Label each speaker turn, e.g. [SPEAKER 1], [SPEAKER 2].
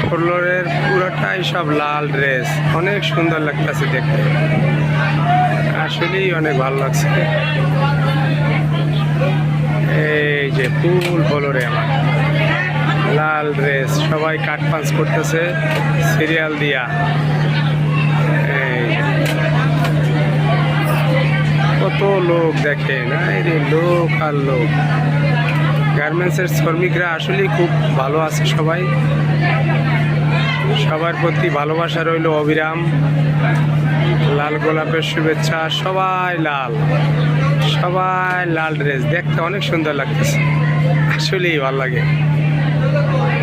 [SPEAKER 1] ফ্লোরের পুরোটাই সব লাল ড্রেস, অনেক সুন্দর লাগতেছে দেখতে, আসলেই অনেক ভালো লাগছে। এই যে ফুল ফ্লোরে আমার লাল ড্রেস, সবাই কাট পাঞ্চ করতেছে সিরিয়াল দিয়া। এই কত লোক দেখে না, এই রে লোক আর লোক। গার্মেন্টসের শ্রমিকরা আসলেই খুব ভালো আছে, সবাই সবার প্রতি ভালোবাসা রইল অবিরাম। লাল গোলাপের শুভেচ্ছা, সবাই লাল, সবাই লাল ড্রেস, দেখতে অনেক সুন্দর লাগতেছে, আসলেই ভালো লাগে।